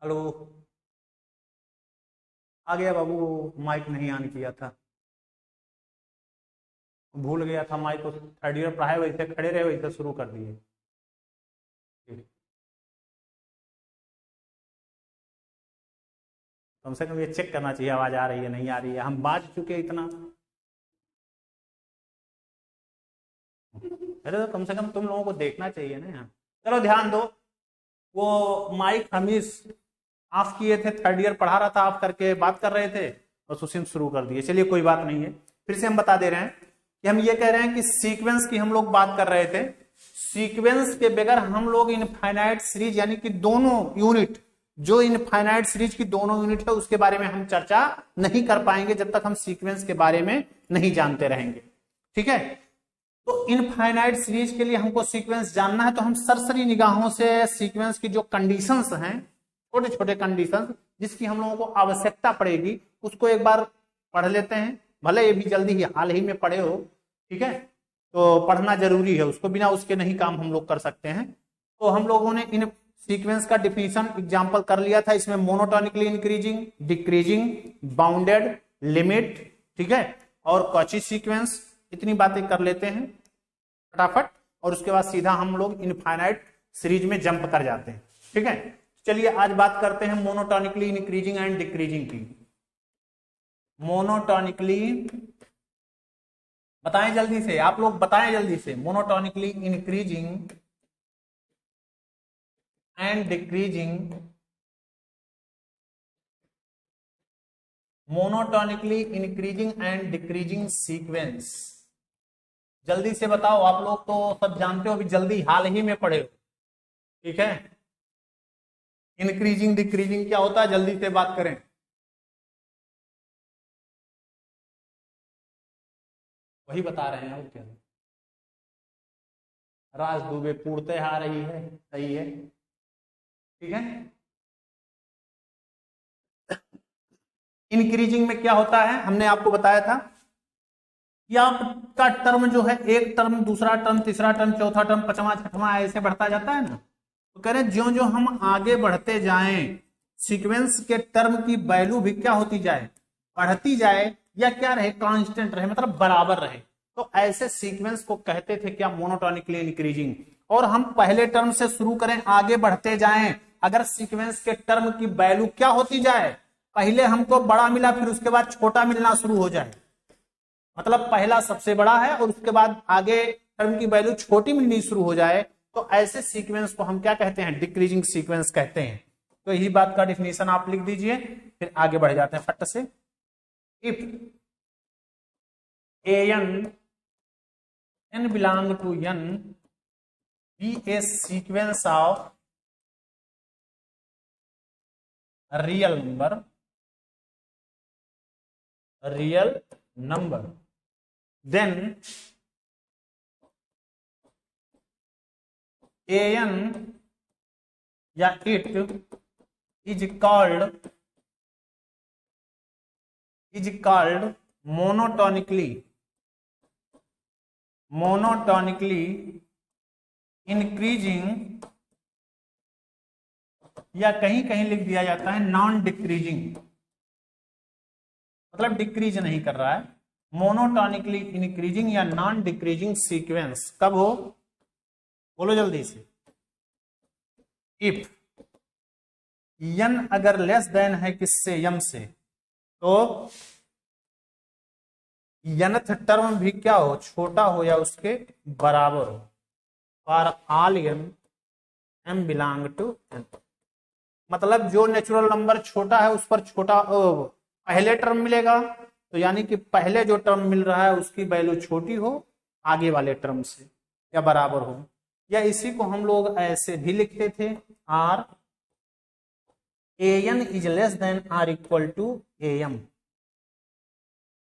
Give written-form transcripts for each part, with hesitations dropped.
Hello. आ गया बाबू। Mic नहीं on किया था, भूल गया था माइक को। थर्ड ईयर पढ़ाए वैसे खड़े रहे वैसे शुरू कर दिए। कम से कम ये चेक करना चाहिए आवाज आ रही है नहीं आ रही है। हम बाज चुके इतना, अरे तो कम से कम तुम लोगों को देखना चाहिए ना यहाँ। चलो ध्यान दो। वो माइक हमीश ऑफ किए थे, थर्ड ईयर पढ़ा रहा था, ऑफ करके बात कर रहे थे और सुशिम शुरू कर दिए। चलिए कोई बात नहीं है, फिर से हम बता दे रहे हैं कि हम ये कह रहे हैं कि सीक्वेंस की हम लोग बात कर रहे थे। सीक्वेंस के बगैर हम लोग इनफाइनाइट सीरीज यानी कि दोनों यूनिट, जो इनफाइनाइट सीरीज की दोनों यूनिट है उसके बारे में हम चर्चा नहीं कर पाएंगे जब तक हम सीक्वेंस के बारे में नहीं जानते रहेंगे। ठीक है, तो इनफाइनाइट सीरीज के लिए हमको सीक्वेंस जानना है, तो हम सरसरी निगाहों से सीक्वेंस की जो कंडीशंस हैं, छोटे छोटे कंडीशंस जिसकी हम लोगों को आवश्यकता पड़ेगी, उसको एक बार पढ़ लेते हैं। भले ये भी जल्दी ही हाल ही में पढ़े हो, ठीक है, तो पढ़ना जरूरी है उसको, बिना उसके नहीं काम हम लोग कर सकते हैं। तो हम लोगों ने इन सीक्वेंस का डिफिनीशन एग्जांपल कर लिया था। इसमें monotonically increasing, decreasing, bounded, limit, ठीक है, और कॉची सीक्वेंस, इतनी बातें कर लेते हैं फटाफट, और उसके बाद सीधा हम लोग इनफाइनाइट सीरीज में जंप कर जाते हैं। ठीक है, चलिए आज बात करते हैं मोनोटोनिकली इंक्रीजिंग एंड डिक्रीजिंग की। मोनोटोनिकली बताएं जल्दी से, आप लोग बताएं जल्दी से। Monotonically increasing and decreasing, monotonically increasing and decreasing sequence. जल्दी से बताओ, आप लोग तो सब जानते हो, अभी जल्दी हाल ही में पढ़े हो। ठीक है, इंक्रीजिंग डिक्रीजिंग क्या होता है, जल्दी से बात करें। वही बता रहे हैं और क्या। राज दुबे पूर्णतः आ रही है, सही है, ठीक है। इंक्रीजिंग में क्या होता है, हमने आपको बताया था कि आपका टर्म जो है, एक टर्म, दूसरा टर्म, तीसरा टर्म, चौथा टर्म, पांचवा, छठवां, ऐसे बढ़ता जाता है ना। तो कह रहे हैं ज्यो ज्यो हम आगे बढ़ते जाएं, सीक्वेंस के टर्म की वैल्यू भी क्या होती जाए, बढ़ती जाए, या क्या रहे, कांस्टेंट रहे, मतलब बराबर रहे। तो ऐसे सीक्वेंस को कहते थे क्या, मोनोटोनिकली इंक्रीजिंग। और हम पहले टर्म से शुरू करें, आगे बढ़ते जाएं, अगर सीक्वेंस के टर्म की वैल्यू क्या होती जाए, पहले हमको बड़ा मिला फिर उसके बाद छोटा मिलना शुरू हो जाए, मतलब पहला सबसे बड़ा है और उसके बाद आगे टर्म की वैल्यू छोटी मिलनी शुरू हो जाए, तो ऐसे सीक्वेंस को हम क्या कहते हैं, डिक्रीजिंग सीक्वेंस कहते हैं। तो यही बात का डिफिनेशन आप लिख दीजिए, फिर आगे बढ़ जाते हैं फट से। If n belong to n be a sequence of real number, then an या it is called monotonically increasing, या कहीं कहीं लिख दिया जाता है नॉन डिक्रीजिंग, मतलब डिक्रीज नहीं कर रहा है। मोनोटोनिकली इंक्रीजिंग या नॉन डिक्रीजिंग सीक्वेंस कब हो, बोलो जल्दी से। इफ n अगर लेस देन है किससे, m से, तो nth टर्म भी क्या हो, छोटा हो या उसके बराबर हो। For all m belong to n, मतलब जो नेचुरल नंबर छोटा है उस पर छोटा पहले टर्म मिलेगा, तो यानी कि पहले जो टर्म मिल रहा है उसकी वैल्यू छोटी हो आगे वाले टर्म से या बराबर हो। या इसी को हम लोग ऐसे भी लिखते थे, or an is less than or equal to am,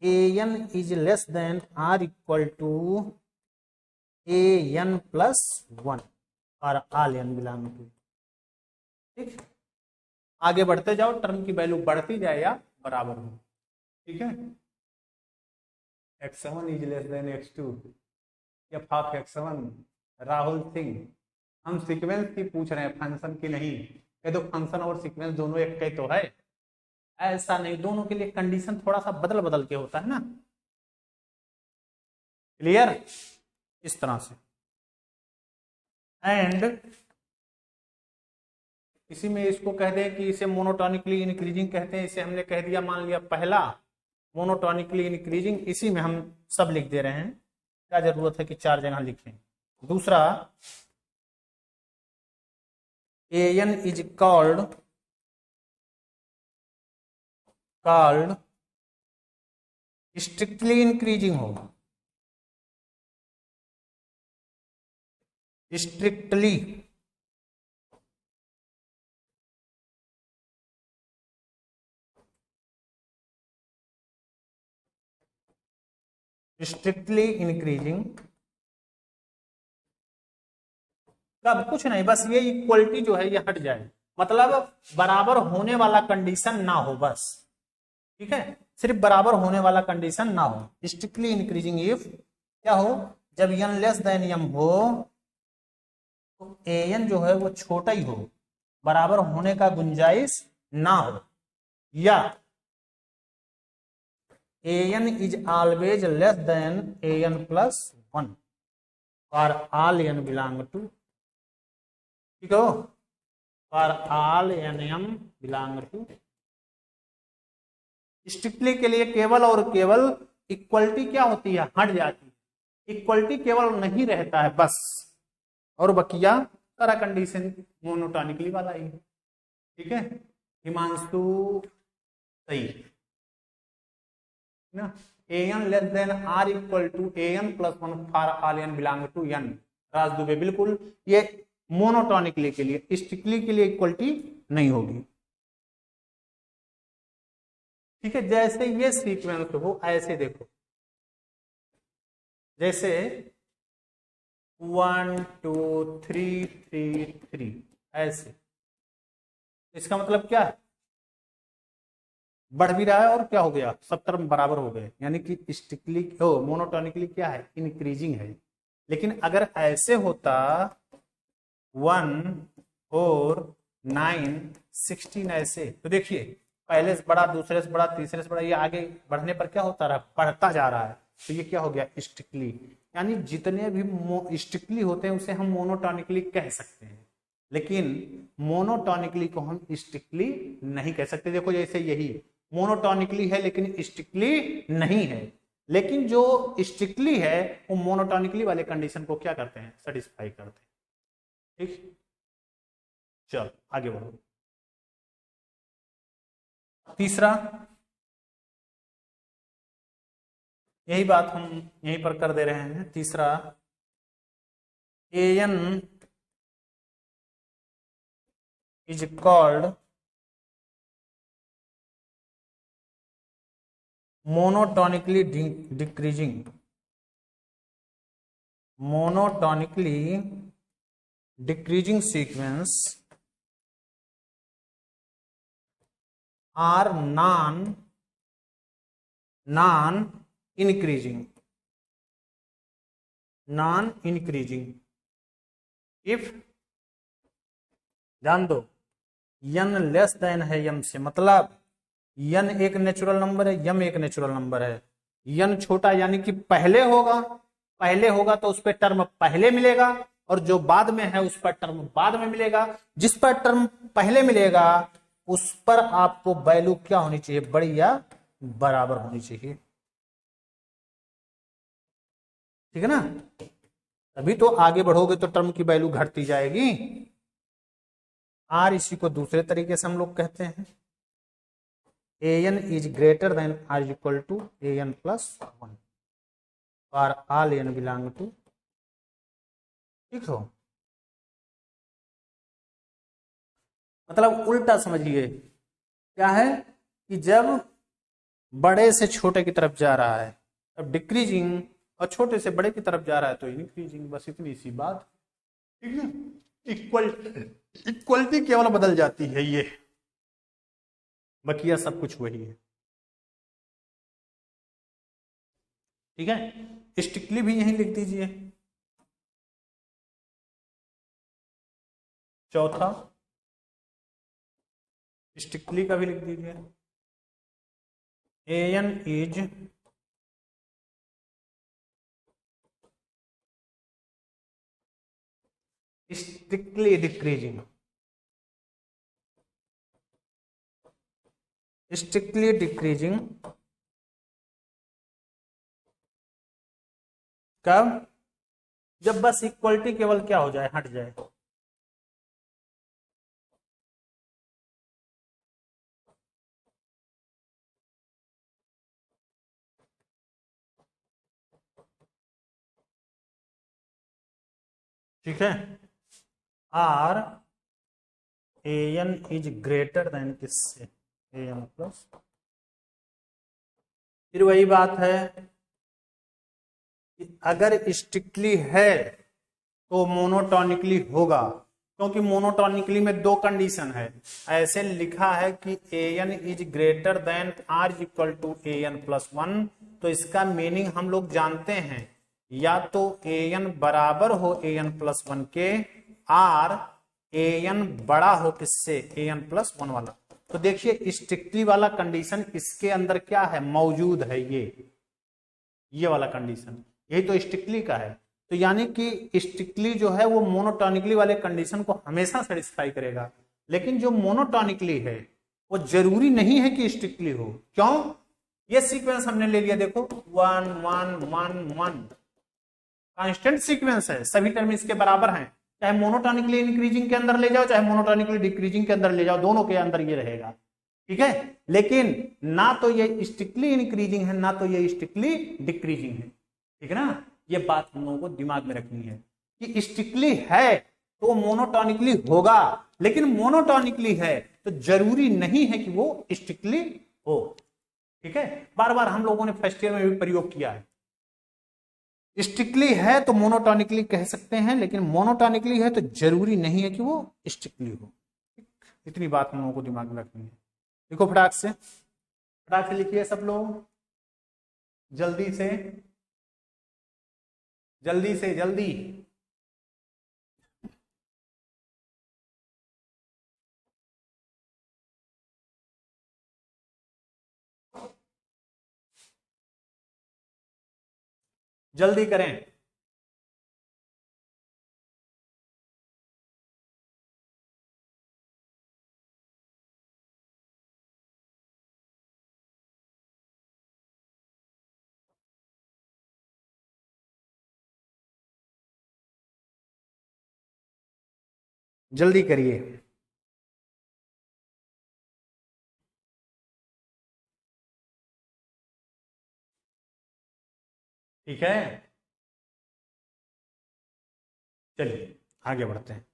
an is less than or equal to an plus 1 और ऑल n बिलोंग टू। ठीक, आगे बढ़ते जाओ, टर्म की वैल्यू बढ़ती जाए या बराबर हो। ठीक है, x7 is less then x2, F of x7, Rahul Singh. हम सीक्वेंस की पूछ रहे हैं, फंक्शन की नहीं। ये तो फंक्शन और सीक्वेंस दोनों एक ही तो है, ऐसा नहीं, दोनों के लिए कंडीशन थोड़ा सा बदल बदल के होता है ना। क्लियर, इस तरह से। एंड इसी में इसको कह दें कि इसे मोनोटोनिकली इंक्रीजिंग कहते हैं, इसे हमने कह दिया, मान लिया पहला मोनोटोनिकली इंक्रीजिंग, इसी में हम सब लिख दे रहे हैं, क्या जरूरत है कि 4 जगह लिखें। दूसरा, an is called strictly increasing होगा, स्ट्रिक्टली इंक्रीजिंग। कब, कुछ नहीं, बस ये इक्वलिटी जो है ये हट जाए, मतलब बराबर होने वाला कंडीशन ना हो बस, ठीक है, सिर्फ बराबर होने वाला कंडीशन ना हो। स्ट्रिक्टली इंक्रीजिंग इफ क्या हो, जब n लेस देन m हो तो an जो है वो छोटा ही हो, बराबर होने का गुंजाइश ना हो, या an is always less than an plus 1 for all n belong to, ठीक हो, for all nm belong to. Strictly के लिए केवल और केवल इक्वलिटी क्या होती है, हट जाती है, इक्वलिटी केवल नहीं रहता है बस, और बकिया सारा कंडीशन मोनोटोनिकली वाला ही, ठीक है। हिमांशु सही ना, an less than or equal to an plus 1 for all n belong to n। Raj Dubey बिल्कुल, ये मोनोटोनिकली के लिए, स्ट्रिक्टली के लिए इक्वलिटी नहीं होगी, ठीक है। जैसे ये सीक्वेंस हो ऐसे देखो, जैसे 1 2 3 3 3 ऐसे, इसका मतलब क्या है, बढ़ भी रहा है और क्या हो गया, सब तरफ बराबर हो गए, यानी कि स्ट्रिक्टली मोनोटोनिकली क्या है, इंक्रीजिंग है। लेकिन अगर ऐसे होता 1 4 9 16 ऐसे, तो देखिए पहले से बड़ा, दूसरे से बड़ा, तीसरे से बड़ा, ये आगे बढ़ने पर क्या होता रहा, बढ़ता जा रहा है, तो ये क्या हो गया, स्ट्रिक्टली। यानी जितने भी स्ट्रिक्टली होते हैं उसे हम मोनोटोनिकली कह सकते हैं, लेकिन मोनोटोनिकली को हम स्ट्रिक्टली नहीं कह सकते। देखो जैसे यही मोनोटोनिकली है लेकिन स्ट्रिक्टली नहीं है, लेकिन जो स्ट्रिक्टली है वो मोनोटोनिकली वाले कंडीशन को क्या करते हैं, सेटिस्फाई करते हैं, ठीक। चल आगे बढ़ो। तीसरा, यही बात हम यहीं पर कर दे रहे हैं। तीसरा, an is called monotonically decreasing sequence are non-increasing if, ध्यान दो, n लेस देन है m से, मतलब n एक नेचुरल नंबर है, m एक नेचुरल नंबर है, n छोटा यानी कि पहले होगा तो उस पर टर्म पहले मिलेगा, और जो बाद में है उस पर टर्म बाद में मिलेगा। जिस पर टर्म पहले मिलेगा उस पर आपको वैल्यू क्या होनी चाहिए, बड़ी या बराबर होनी चाहिए, ठीक है ना, तभी तो आगे बढ़ोगे तो टर्म की वैल्यू घटती जाएगी। आर, इसी को दूसरे तरीके से हम लोग कहते हैं an is greater than are is equal to an plus 1 for all n belong to, ठीक हो, मतलब उल्टा समझिए, क्या है कि जब बड़े से छोटे की तरफ जा रहा है तब डिक्रीजिंग, और छोटे से बड़े की तरफ जा रहा है तो इंक्रीजिंग, बस इतनी सी बात, ठीक है। इक्वलिटी केवल बदल जाती है, ये बकिया सब कुछ वही है, ठीक है। स्ट्रिक्टली भी यहीं लिख दीजिए। चौथा, स्ट्रिक्टली का भी लिख दीजिए। N is strictly decreasing, strictly decreasing कब? जब बस इक्वलिटी केवल क्या हो जाए, हट जाए। ठीक है, or a N is greater than किससे, ए एन प्लस। फिर वही बात है, अगर स्ट्रिक्टली है तो मोनोटोनिकली होगा, क्योंकि मोनोटोनिकली में दो कंडीशन है। ऐसे लिखा है कि A N is greater than are is equal to A N plus one, तो इसका मीनिंग हम लोग जानते हैं, या तो ए एन बराबर हो ए एन प्लस वन के, आर ए एन बड़ा हो किससे, ए एन प्लस वन वाला। तो देखिए स्ट्रिक्टली वाला कंडीशन इसके अंदर क्या है, मौजूद है, ये वाला कंडीशन, यही तो स्ट्रिक्टली का है। तो यानी कि स्ट्रिक्टली जो है वो मोनोटोनिकली वाले कंडीशन को हमेशा सेटिस्फाई करेगा, लेकिन जो मोनोटोनिकली है वो जरूरी नहीं है कि स्ट्रिक्टली हो। क्यों? ये सीक्वेंस हमने ले लिया, देखो 1 1 1 1 कांस्टेंट सीक्वेंस है, सभी टर्म इसके बराबर हैं, चाहे मोनोटोनिकली इंक्रीजिंग के अंदर ले जाओ चाहे मोनोटोनिकली डिक्रीजिंग के अंदर ले जाओ, दोनों के अंदर ये रहेगा। ठीक है, लेकिन ना तो ये स्ट्रिक्टली इंक्रीजिंग है ना तो ये स्ट्रिक्टली डिक्रीजिंग है। ठीक है ना, ये बात हम लोगों को दिमाग में रखनी है कि स्ट्रिक्टली है तो मोनोटोनिकली होगा, लेकिन मोनोटोनिकली है तो जरूरी नहीं है कि वो स्ट्रिक्टली हो। ठीक है, बार बार हम लोगों ने फर्स्ट ईयर में भी प्रयोग किया है। स्ट्रिक्टली है तो मोनोटोनिकली कह सकते हैं, लेकिन मोनोटोनिकली है तो जरूरी नहीं है कि वो स्ट्रिक्टली हो। इतनी बात हम लोगों को दिमाग में रखनी है। देखो फटाक से लिखिए सब लोग, जल्दी से जल्दी। जल्दी करें। जल्दी करिए। ठीक है, चलिए आगे बढ़ते हैं।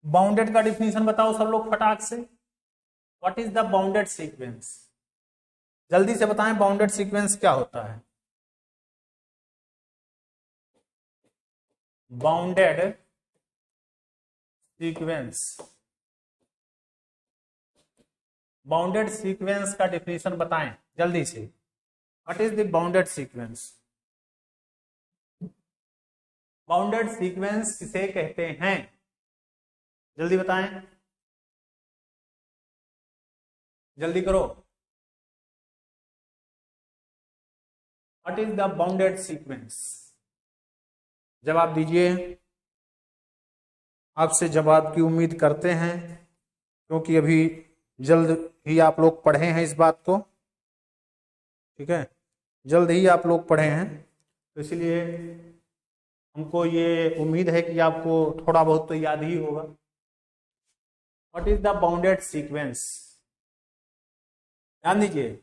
बाउंडेड का डिफिनीशन बताओ सब लोग फटाक से। What is the bounded sequence? जल्दी से बताएं, बाउंडेड सीक्वेंस क्या होता है? बाउंडेड सीक्वेंस, बाउंडेड सीक्वेंस का डिफिनीशन बताएं जल्दी से। What is the bounded sequence? Bounded sequence किसे कहते हैं? जल्दी बताएं, जल्दी करो। What is the bounded sequence? जवाब दीजिए। आपसे जवाब की उम्मीद करते हैं, क्योंकि अभी जल्द ही आप लोग पढ़े हैं इस बात को। ठीक है, जल्द ही आप लोग पढ़े हैं, तो इसलिए हमको ये उम्मीद है कि आपको थोड़ा बहुत तो याद ही होगा। What is the bounded sequence? ध्यान दीजिए,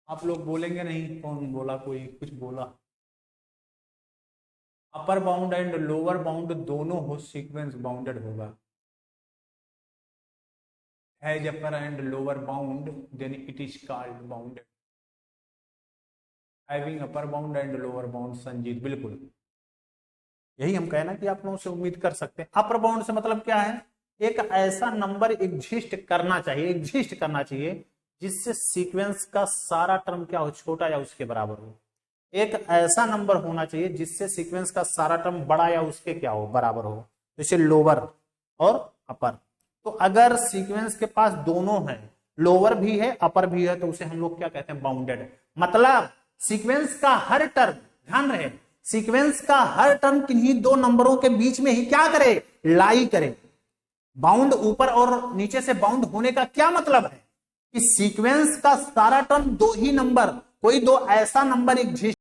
आप लोग बोलेंगे नहीं, कौन बोला, कोई कुछ बोला। Upper bound and lower bound दोनों हो सीक्वेंस बाउंडेड होगा। Has upper and lower bound then it is called bounded. Having upper bound and lower bound, Sanjeet बिल्कुल यही हम कहना कि आप लोगों से उम्मीद कर सकते हैं। अपर बाउंड से मतलब क्या है? एक ऐसा नंबर एग्जिस्ट करना चाहिए जिससे सीक्वेंस का सारा टर्म क्या हो, छोटा या उसके बराबर हो। एक ऐसा नंबर होना चाहिए जिससे सीक्वेंस का सारा टर्म बड़ा या उसके क्या हो, बराबर हो। जैसे लोअर और अपर। तो अगर सीक्वेंस के पास दोनों है, लोअर भी है अपर भी है, तो उसे हम लोग क्या कहते हैं, बाउंडेड। मतलब सीक्वेंस का हर टर्म, ध्यान रहे, सीक्वेंस का हर टर्म किन्हीं दो नंबरों के बीच में ही क्या करे, लाई करे। बाउंड ऊपर और नीचे से बाउंड होने का क्या मतलब है कि सीक्वेंस का सारा टर्म दो ही नंबर, कोई दो ऐसा नंबर एग्जिस्ट